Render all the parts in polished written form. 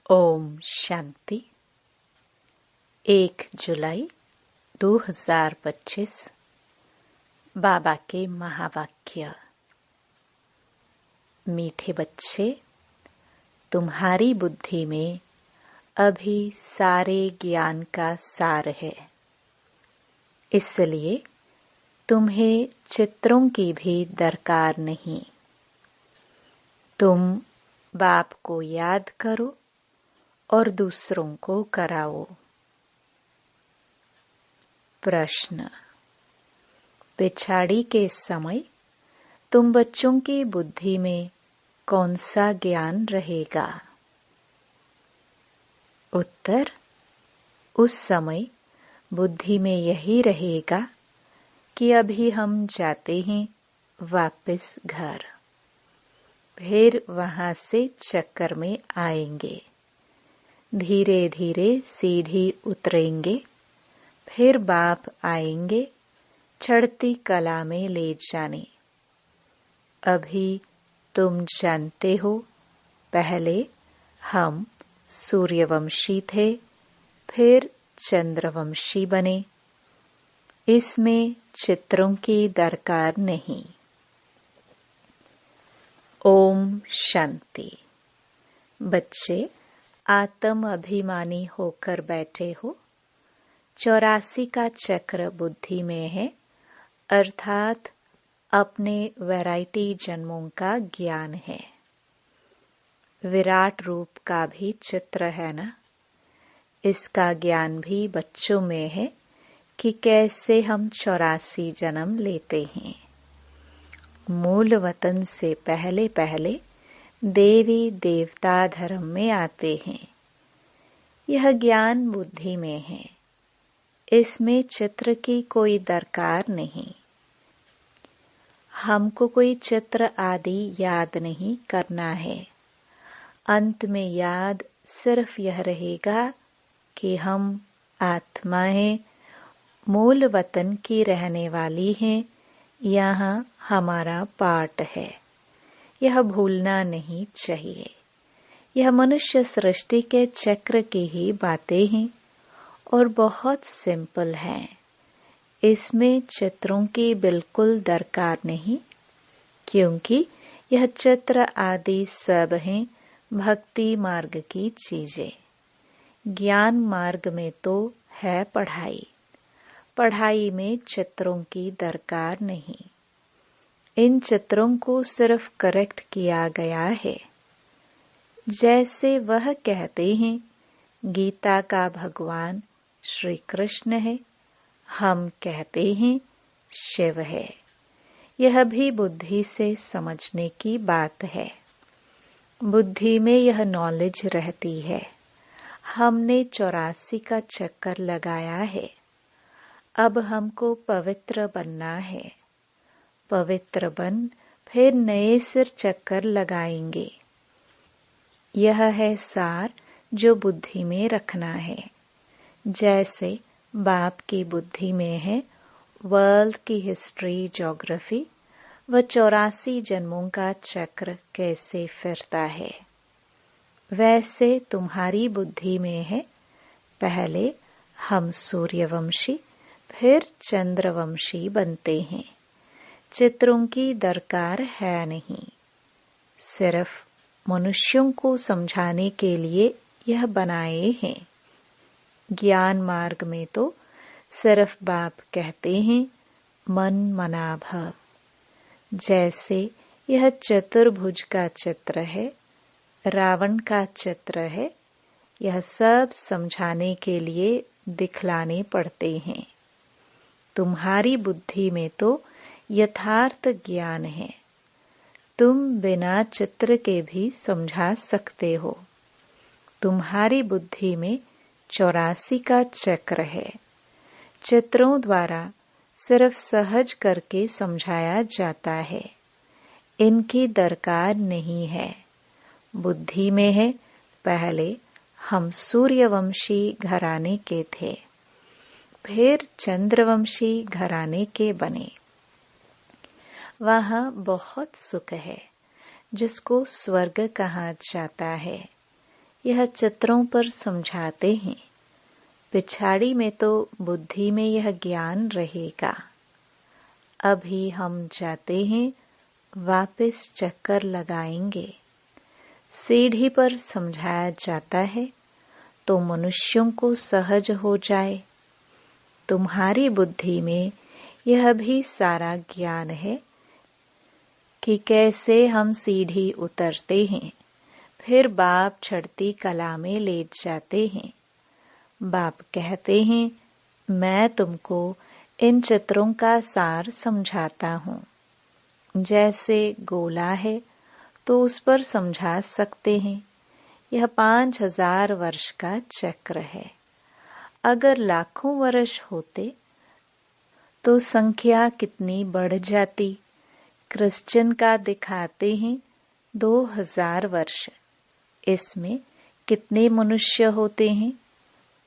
ओम शांति। 1 जुलाई 2025 बाबा के महावाक्य। मीठे बच्चे, तुम्हारी बुद्धि में अभी सारे ज्ञान का सार है, इसलिए तुम्हें चित्रों की भी दरकार नहीं। तुम बाप को याद करो और दूसरों को कराओ। प्रश्न। पिछाड़ी के समय तुम बच्चों की बुद्धि में कौन सा ज्ञान रहेगा? उत्तर। उस समय बुद्धि में यही रहेगा कि अभी हम जाते हैं वापस घर, फिर वहां से चक्कर में आएंगे, धीरे धीरे सीढ़ी उतरेंगे, फिर बाप आएंगे चढ़ती कला में ले जाने। अभी तुम जानते हो, पहले हम सूर्यवंशी थे, फिर चंद्रवंशी बने। इसमें चित्रों की दरकार नहीं। ओम शांति। बच्चे, आत्म अभिमानी होकर बैठे हो। 84 का चक्र बुद्धि में है, अर्थात अपने वैरायटी जन्मों का ज्ञान है। विराट रूप का भी चित्र है ना, इसका ज्ञान भी बच्चों में है कि कैसे हम 84 जन्म लेते हैं। मूल वतन से पहले पहले देवी देवता धर्म में आते हैं। यह ज्ञान बुद्धि में है, इसमें चित्र की कोई दरकार नहीं। हमको कोई चित्र आदि याद नहीं करना है। अंत में याद सिर्फ यह रहेगा कि हम आत्माएं मूल वतन की रहने वाली हैं, यहाँ हमारा पार्ट है। यह भूलना नहीं चाहिए। यह मनुष्य सृष्टि के चक्र की ही बातें हैं और बहुत सिंपल हैं। इसमें चित्रों की बिल्कुल दरकार नहीं, क्योंकि यह चित्र आदि सब हैं भक्ति मार्ग की चीजें। ज्ञान मार्ग में तो है पढ़ाई, पढ़ाई में चित्रों की दरकार नहीं। इन चित्रों को सिर्फ करेक्ट किया गया है। जैसे वह कहते हैं, गीता का भगवान श्री कृष्ण है, हम कहते हैं शिव है। यह भी बुद्धि से समझने की बात है। बुद्धि में यह नॉलेज रहती है। हमने 84 का चक्कर लगाया है। अब हमको पवित्र बनना है। पवित्र बन फिर नए सिर चक्कर लगाएंगे। यह है सार जो बुद्धि में रखना है। जैसे बाप की बुद्धि में है वर्ल्ड की हिस्ट्री, ज्योग्राफी व 84 जन्मों का चक्र कैसे फिरता है, वैसे तुम्हारी बुद्धि में है पहले हम सूर्यवंशी फिर चंद्रवंशी बनते हैं। चित्रों की दरकार है नहीं। सिर्फ मनुष्यों को समझाने के लिए यह बनाए हैं। ज्ञान मार्ग में तो सिर्फ बाप कहते हैं मन मना भव। जैसे यह चतुर्भुज का चित्र है, रावण का चित्र है, यह सब समझाने के लिए दिखलाने पड़ते हैं। तुम्हारी बुद्धि में तो यथार्थ ज्ञान है। तुम बिना चित्र के भी समझा सकते हो। तुम्हारी बुद्धि में 84 का चक्र है। चित्रों द्वारा सिर्फ सहज करके समझाया जाता है। इनकी दरकार नहीं है। बुद्धि में है पहले हम सूर्यवंशी घराने के थे, फिर चंद्रवंशी घराने के बने। वहाँ बहुत सुख है, जिसको स्वर्ग कहा जाता है। यह चित्रों पर समझाते हैं। पिछाड़ी में तो बुद्धि में यह ज्ञान रहेगा। अभी हम जाते हैं, वापस चक्कर लगाएंगे। सीढ़ी पर समझाया जाता है तो मनुष्यों को सहज हो जाए। तुम्हारी बुद्धि में यह भी सारा ज्ञान है कि कैसे हम सीढ़ी उतरते हैं। फिर बाप चढ़ती कला में ले जाते हैं। बाप कहते हैं, मैं तुमको इन चित्रों का सार समझाता हूँ। जैसे गोला है तो उस पर समझा सकते हैं। यह 5000 वर्ष का चक्र है। अगर लाखों वर्ष होते तो संख्या कितनी बढ़ जाती। क्रिश्चियन का दिखाते हैं 2000 वर्ष। इसमें कितने मनुष्य होते हैं?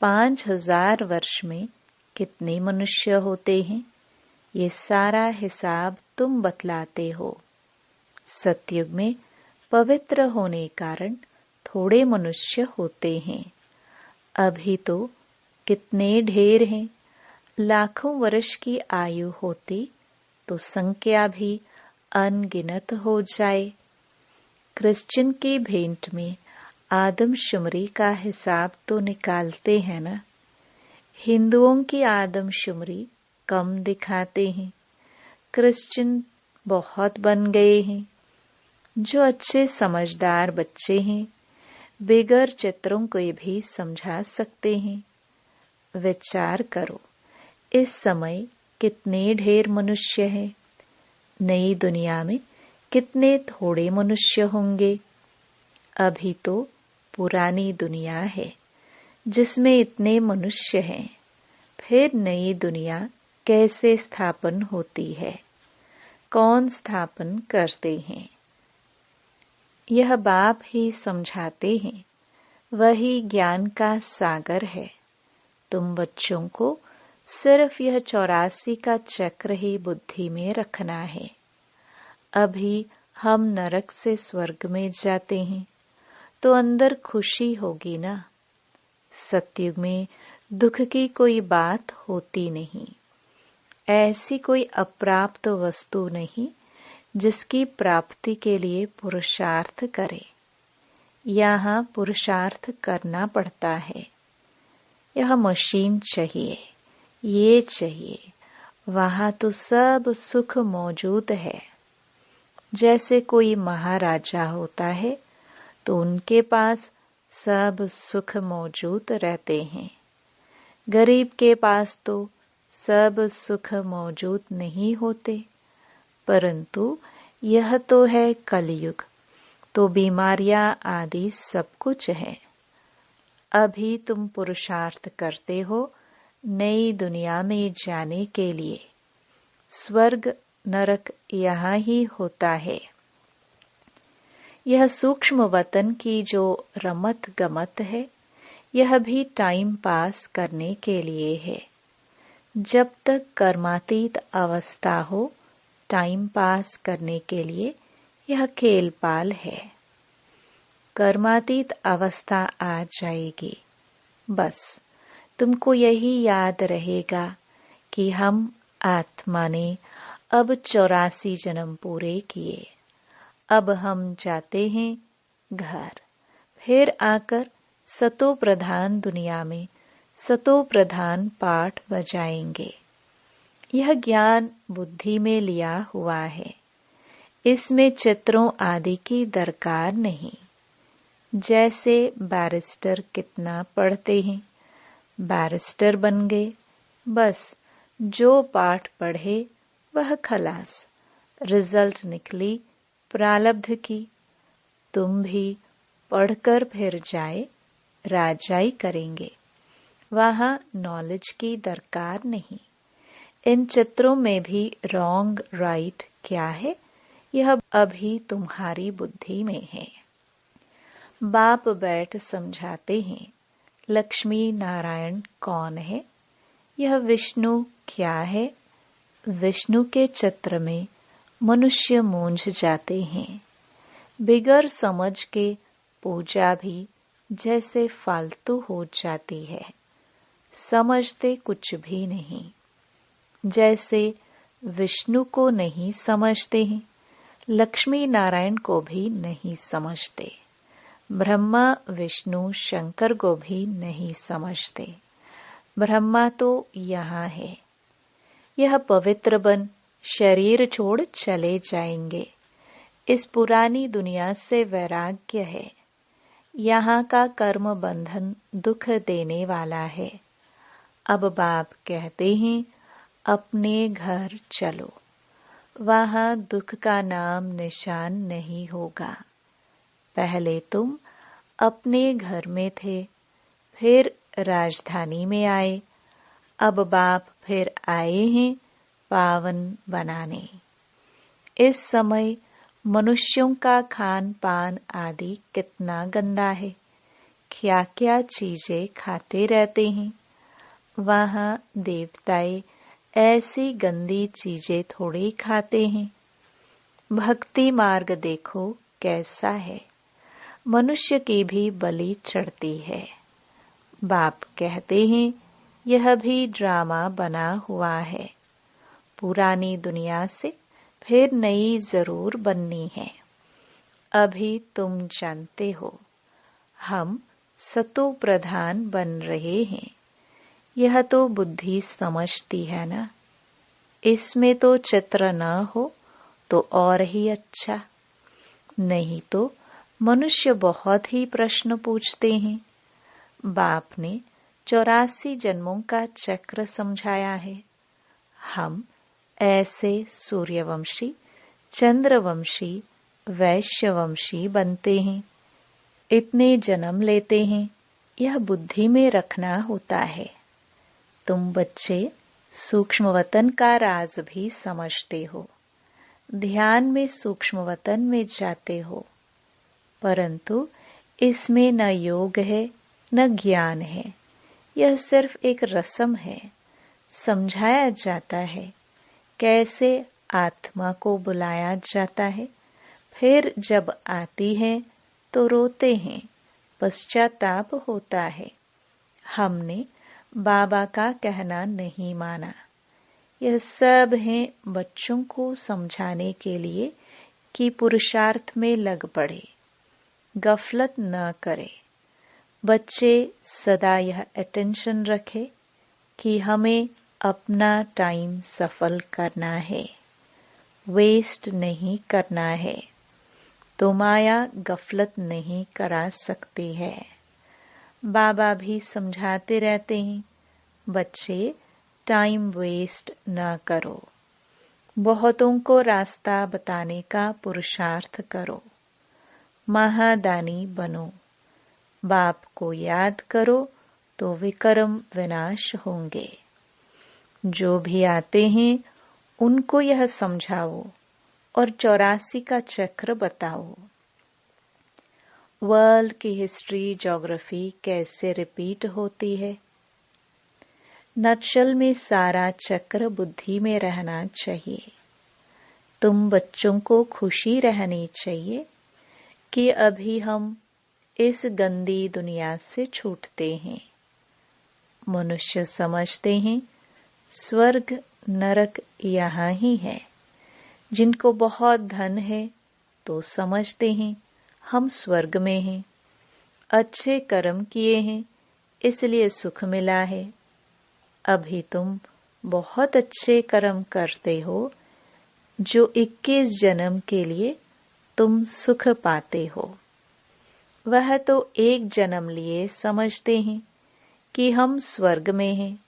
5000 वर्ष में कितने मनुष्य होते हैं? ये सारा हिसाब तुम बतलाते हो। सतयुग में पवित्र होने कारण थोड़े मनुष्य होते हैं। अभी तो कितने ढेर हैं। लाखों वर्ष की आयु होती तो संख्या भी अनगिनत हो जाए। क्रिश्चियन की भेंट में आदमशुमारी का हिसाब तो निकालते हैं ना। हिंदुओं की आदमशुमारी कम दिखाते हैं। क्रिश्चियन बहुत बन गए हैं। जो अच्छे समझदार बच्चे हैं बिगर चित्रों को भी समझा सकते हैं। विचार करो, इस समय कितने ढेर मनुष्य हैं। नई दुनिया में कितने थोड़े मनुष्य होंगे। अभी तो पुरानी दुनिया है जिसमें इतने मनुष्य हैं। फिर नई दुनिया कैसे स्थापन होती है? कौन स्थापन करते हैं? यह बाप ही समझाते हैं। वही ज्ञान का सागर है। तुम बच्चों को सिर्फ यह 84 का चक्र ही बुद्धि में रखना है। अभी हम नरक से स्वर्ग में जाते हैं तो अंदर खुशी होगी ना। सतयुग में दुख की कोई बात होती नहीं। ऐसी कोई अप्राप्त वस्तु नहीं जिसकी प्राप्ति के लिए पुरुषार्थ करे। यहाँ पुरुषार्थ करना पड़ता है। यह मशीन चाहिए, ये चाहिए। वहाँ तो सब सुख मौजूद है। जैसे कोई महाराजा होता है तो उनके पास सब सुख मौजूद रहते हैं। गरीब के पास तो सब सुख मौजूद नहीं होते। परंतु यह तो है कलयुग, तो बीमारियां आदि सब कुछ है। अभी तुम पुरुषार्थ करते हो नई दुनिया में जाने के लिए। स्वर्ग नरक यहाँ ही होता है। यह सूक्ष्म वतन की जो रमत गमत है यह भी टाइम पास करने के लिए है। जब तक कर्मातीत अवस्था हो टाइम पास करने के लिए यह खेल पाल है। कर्मातीत अवस्था आ जाएगी, बस तुमको यही याद रहेगा कि हम आत्मा ने अब 84 जन्म पूरे किए। अब हम जाते हैं घर। फिर आकर सतो प्रधान दुनिया में सतो प्रधान पाठ बजाएंगे। यह ज्ञान बुद्धि में लिया हुआ है। इसमें चित्रों आदि की दरकार नहीं। जैसे बैरिस्टर कितना पढ़ते हैं, बैरिस्टर बन गए। बस जो पाठ पढ़े वह खलास। रिजल्ट निकली प्रारब्ध की। तुम भी पढ़कर फिर जाए राजाई करेंगे। वहाँ नॉलेज की दरकार नहीं। इन चित्रों में भी रॉन्ग राइट क्या है यह अभी तुम्हारी बुद्धि में है। बाप बैठ समझाते हैं लक्ष्मी नारायण कौन है, यह विष्णु क्या है। विष्णु के चित्र में मनुष्य मूंझ जाते हैं। बिगर समझ के पूजा भी जैसे फालतू हो जाती है, समझते कुछ भी नहीं। जैसे विष्णु को नहीं समझते हैं, लक्ष्मी नारायण को भी नहीं समझते, ब्रह्मा विष्णु शंकर को भी नहीं समझते। ब्रह्मा तो यहाँ है। यह पवित्र बन शरीर छोड़ चले जाएंगे। इस पुरानी दुनिया से वैराग्य है। यहाँ का कर्म बंधन दुख देने वाला है। अब बाप कहते हैं अपने घर चलो, वहाँ दुख का नाम निशान नहीं होगा। पहले तुम अपने घर में थे, फिर राजधानी में आए, अब बाप फिर आए हैं पावन बनाने। इस समय मनुष्यों का खान पान आदि कितना गंदा है, क्या क्या चीजें खाते रहते हैं। वहाँ देवताएं ऐसी गंदी चीजें थोड़ी खाते हैं। भक्ति मार्ग देखो कैसा है, मनुष्य की भी बलि चढ़ती है। बाप कहते हैं यह भी ड्रामा बना हुआ है। पुरानी दुनिया से फिर नई जरूर बननी है। अभी तुम जानते हो हम सतो प्रधान बन रहे हैं। यह तो बुद्धि समझती है ना। इसमें तो चित्र न हो तो और ही अच्छा। नहीं तो मनुष्य बहुत ही प्रश्न पूछते हैं। बाप ने 84 जन्मों का चक्र समझाया है। हम ऐसे सूर्यवंशी, चंद्रवंशी, वैश्यवंशी बनते हैं। इतने जन्म लेते हैं, यह बुद्धि में रखना होता है। तुम बच्चे सूक्ष्मवतन का राज भी समझते हो, ध्यान में सूक्ष्मवतन में जाते हो, परंतु इसमें न योग है न ज्ञान है। यह सिर्फ एक रस्म है। समझाया जाता है कैसे आत्मा को बुलाया जाता है। फिर जब आती है तो रोते हैं, पश्चाताप होता है। हमने बाबा का कहना नहीं माना। यह सब है बच्चों को समझाने के लिए कि पुरुषार्थ में लग पड़े, गफलत न करे। बच्चे सदा यह अटेंशन रखे कि हमें अपना टाइम सफल करना है, वेस्ट नहीं करना है। तो माया गफलत नहीं करा सकती है। बाबा भी समझाते रहते हैं बच्चे टाइम वेस्ट न करो, बहुतों को रास्ता बताने का पुरुषार्थ करो, महादानी बनो। बाप को याद करो तो विकर्म विनाश होंगे। जो भी आते हैं उनको यह समझाओ और 84 का चक्र बताओ। वर्ल्ड की हिस्ट्री, ज्योग्राफी कैसे रिपीट होती है। नक्शल में सारा चक्र बुद्धि में रहना चाहिए। तुम बच्चों को खुशी रहनी चाहिए कि अभी हम इस गंदी दुनिया से छूटते हैं। मनुष्य समझते हैं स्वर्ग नरक यहाँ ही है। जिनको बहुत धन है तो समझते हैं हम स्वर्ग में हैं। अच्छे कर्म किए हैं इसलिए सुख मिला है। अभी तुम बहुत अच्छे कर्म करते हो जो 21 जन्म के लिए तुम सुख पाते हो। वह तो एक जन्म लिए समझते हैं कि हम स्वर्ग में हैं।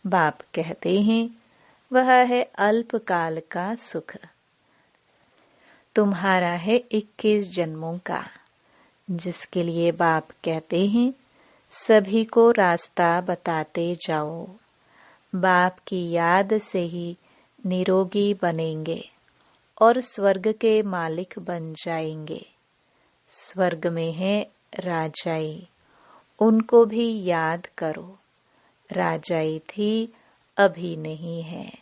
बाप कहते हैं वह है अल्पकाल का सुख। तुम्हारा है 21 जन्मों का, जिसके लिए बाप कहते हैं सभी को रास्ता बताते जाओ। बाप की याद से ही निरोगी बनेंगे और स्वर्ग के मालिक बन जाएंगे। स्वर्ग में है राजाई, उनको भी याद करो। राजाई थी अभी नहीं है।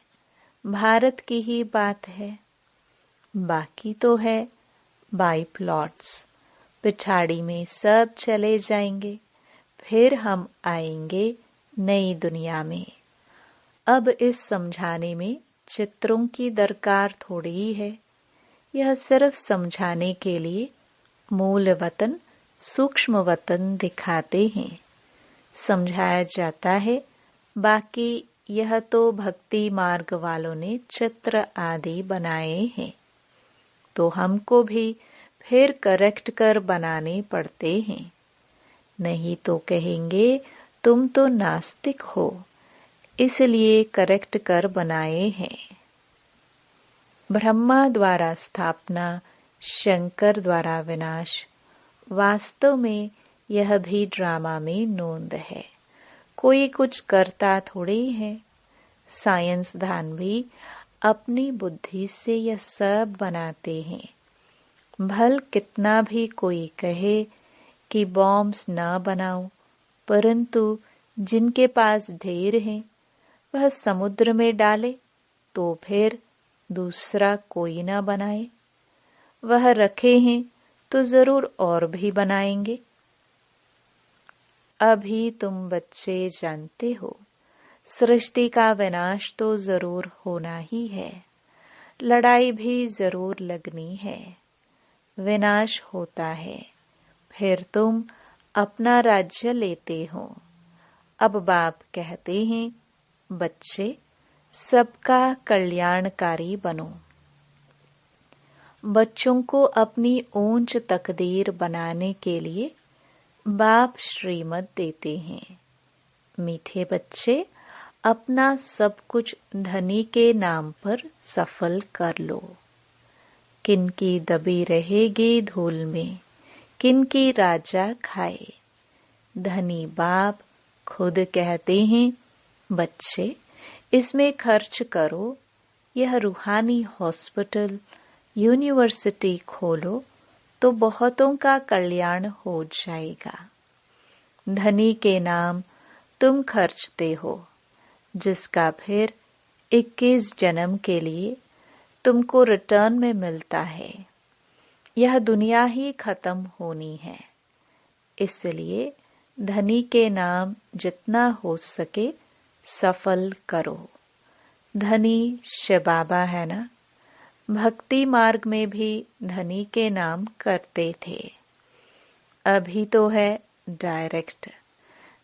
भारत की ही बात है। बाकी तो है बाई प्लॉट्स। पिछाड़ी में सब चले जाएंगे, फिर हम आएंगे नई दुनिया में। अब इस समझाने में चित्रों की दरकार थोड़ी ही है। यह सिर्फ समझाने के लिए मूल वतन, सूक्ष्म वतन दिखाते हैं, समझाया जाता है। बाकी यह तो भक्ति मार्ग वालों ने चित्र आदि बनाए हैं, तो हमको भी फिर करेक्ट कर बनाने पड़ते हैं। नहीं तो कहेंगे तुम तो नास्तिक हो, इसलिए करेक्ट कर बनाए हैं। ब्रह्मा द्वारा स्थापना, शंकर द्वारा विनाश, वास्तव में यह भी ड्रामा में नोंद है। कोई कुछ करता थोड़ी है। साइंसदान भी अपनी बुद्धि से यह सब बनाते हैं। भल कितना भी कोई कहे कि बॉम्ब्स न बनाओ, परंतु जिनके पास ढेर हैं वह समुद्र में डाले तो फिर दूसरा कोई न बनाए। वह रखे हैं तो जरूर और भी बनाएंगे। अभी तुम बच्चे जानते हो, सृष्टि का विनाश तो जरूर होना ही है, लड़ाई भी जरूर लगनी है। विनाश होता है, फिर तुम अपना राज्य लेते हो। अब बाप कहते हैं, बच्चे सबका कल्याणकारी बनो। बच्चों को अपनी ऊंच तकदीर बनाने के लिए बाप श्रीमत देते हैं। मीठे बच्चे, अपना सब कुछ धनी के नाम पर सफल कर लो। किनकी दबी रहेगी धूल में, किनकी राजा खाए। धनी बाप खुद कहते हैं, बच्चे इसमें खर्च करो। यह रूहानी हॉस्पिटल, यूनिवर्सिटी खोलो तो बहुतों का कल्याण हो जाएगा। धनी के नाम तुम खर्चते हो, जिसका फिर 21 जन्म के लिए तुमको रिटर्न में मिलता है। यह दुनिया ही खत्म होनी है, इसलिए धनी के नाम जितना हो सके सफल करो। धनी शिव बाबा है ना, भक्ति मार्ग में भी धनी के नाम करते थे। अभी तो है डायरेक्ट।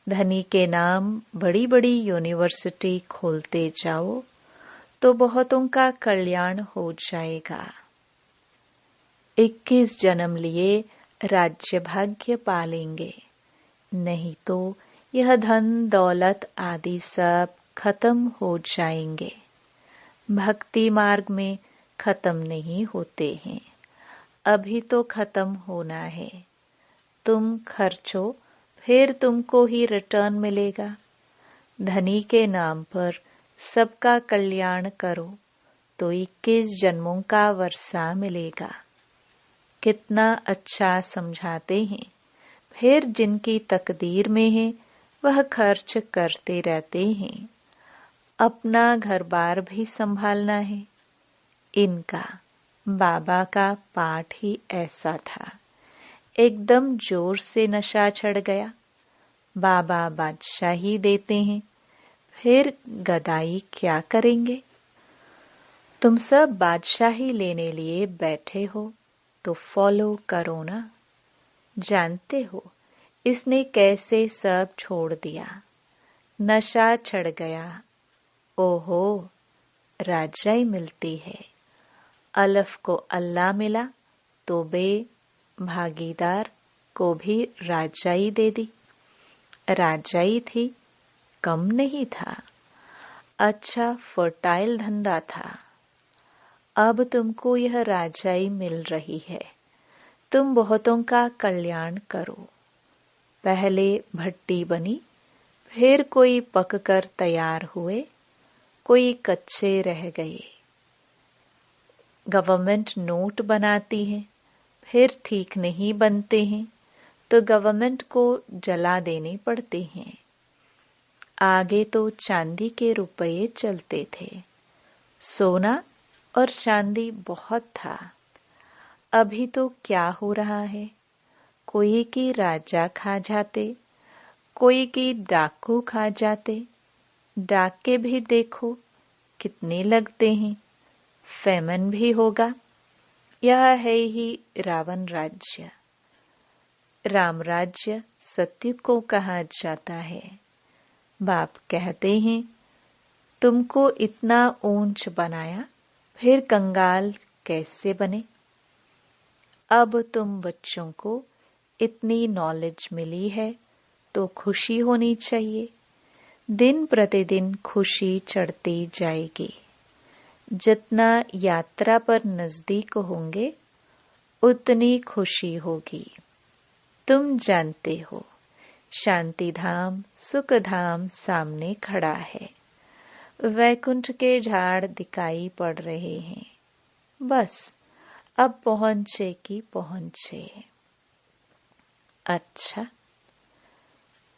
धनी के नाम बड़ी बड़ी यूनिवर्सिटी खोलते जाओ तो बहुतों का कल्याण हो जाएगा। 21 जन्म लिए राज्य भाग्य पालेंगे, नहीं तो यह धन दौलत आदि सब खत्म हो जाएंगे। भक्ति मार्ग में खत्म नहीं होते हैं, अभी तो खत्म होना है। तुम खर्चो, फिर तुमको ही रिटर्न मिलेगा। धनी के नाम पर सबका कल्याण करो तो 21 जन्मों का वर्षा मिलेगा। कितना अच्छा समझाते हैं। फिर जिनकी तकदीर में है वह खर्च करते रहते हैं। अपना घर बार भी संभालना है। इनका बाबा का पाठ ही ऐसा था, एकदम जोर से नशा चढ़ गया। बाबा बादशाही देते हैं, फिर गदाई क्या करेंगे। तुम सब बादशाही लेने लिए बैठे हो तो फॉलो करो ना। जानते हो इसने कैसे सब छोड़ दिया, नशा चढ़ गया। ओहो, राजाई मिलती है। अलफ को अल्लाह मिला तो बे भागीदार को भी राजाई दे दी। राजाई थी, कम नहीं था, अच्छा फर्टाइल धंधा था। अब तुमको यह राजाई मिल रही है, तुम बहुतों का कल्याण करो। पहले भट्टी बनी, फिर कोई पककर तैयार हुए, कोई कच्चे रह गए। गवर्नमेंट नोट बनाती है, फिर ठीक नहीं बनते हैं तो गवर्नमेंट को जला देने पड़ते हैं। आगे तो चांदी के रुपये चलते थे, सोना और चांदी बहुत था। अभी तो क्या हो रहा है, कोई की राजा खा जाते, कोई की डाकू खा जाते। डाके भी देखो कितने लगते हैं, फेमन भी होगा। यह है ही रावण राज्य। राम राज्य सत्य को कहा जाता है। बाप कहते हैं, तुमको इतना ऊंच बनाया, फिर कंगाल कैसे बने? अब तुम बच्चों को इतनी नॉलेज मिली है तो खुशी होनी चाहिए। दिन प्रतिदिन खुशी चढ़ती जाएगी। जितना यात्रा पर नजदीक होंगे उतनी खुशी होगी। तुम जानते हो, शांति धाम, सुख धाम सामने खड़ा है। वैकुंठ के झाड़ दिखाई पड़ रहे हैं। बस अब पहुंचे कि पहुंचे। अच्छा,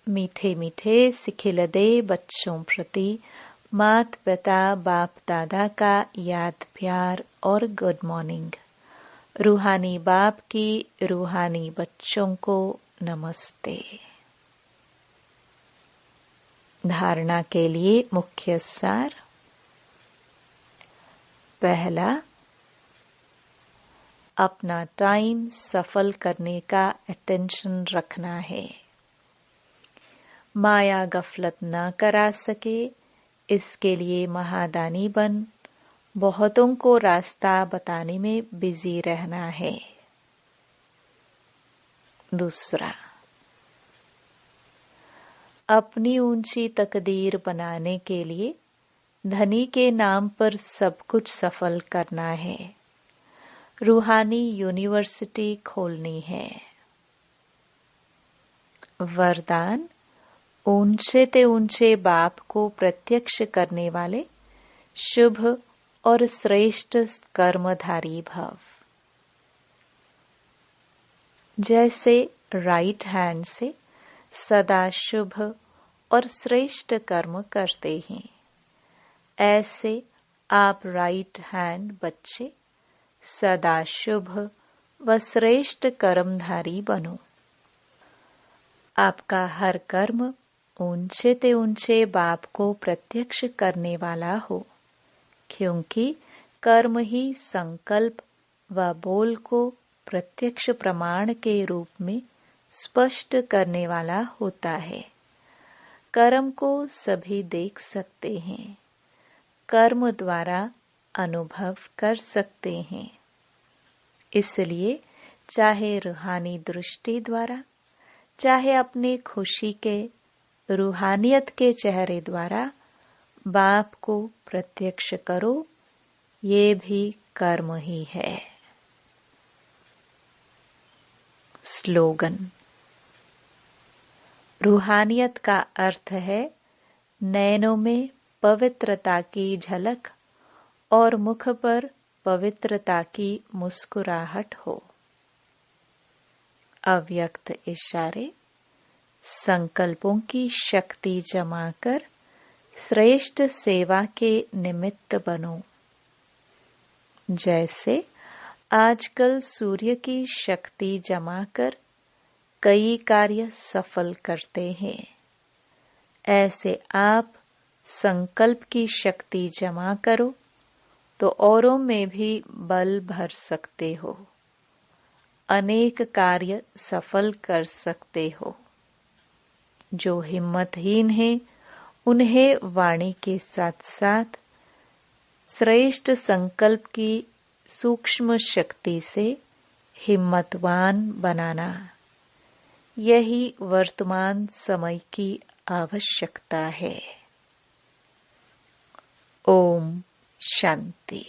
मीठे मीठे सिखिलदे बच्चों प्रति मात पिता बाप दादा का याद प्यार और गुड मॉर्निंग। रूहानी बाप की रूहानी बच्चों को नमस्ते। धारणा के लिए मुख्य सार। पहला, अपना टाइम सफल करने का अटेंशन रखना है। माया गफलत न करा सके, इसके लिए महादानी बन बहुतों को रास्ता बताने में बिजी रहना है। दूसरा, अपनी ऊंची तकदीर बनाने के लिए धनी के नाम पर सब कुछ सफल करना है। रूहानी यूनिवर्सिटी खोलनी है। वरदान, ऊंचे ते ऊंचे बाप को प्रत्यक्ष करने वाले शुभ और श्रेष्ठ कर्मधारी भव। जैसे राइट हैंड से सदा शुभ और श्रेष्ठ कर्म करते हैं, ऐसे आप राइट हैंड बच्चे सदा शुभ व श्रेष्ठ कर्मधारी बनो। आपका हर कर्म ऊंचे ते ऊंचे बाप को प्रत्यक्ष करने वाला हो, क्योंकि कर्म ही संकल्प व बोल को प्रत्यक्ष प्रमाण के रूप में स्पष्ट करने वाला होता है। कर्म को सभी देख सकते हैं, कर्म द्वारा अनुभव कर सकते हैं। इसलिए चाहे रूहानी दृष्टि द्वारा, चाहे अपने खुशी के रूहानियत के चेहरे द्वारा बाप को प्रत्यक्ष करो, ये भी कर्म ही है। स्लोगन। रूहानियत का अर्थ है नैनों में पवित्रता की झलक और मुख पर पवित्रता की मुस्कुराहट हो। अव्यक्त इशारे। संकल्पों की शक्ति जमा कर श्रेष्ठ सेवा के निमित्त बनो। जैसे आजकल सूर्य की शक्ति जमा कर कई कार्य सफल करते हैं, ऐसे आप संकल्प की शक्ति जमा करो तो औरों में भी बल भर सकते हो, अनेक कार्य सफल कर सकते हो। जो हिम्मतहीन हैं, उन्हें वाणी के साथ साथ श्रेष्ठ संकल्प की सूक्ष्म शक्ति से हिम्मतवान बनाना, यही वर्तमान समय की आवश्यकता है। ओम शांति।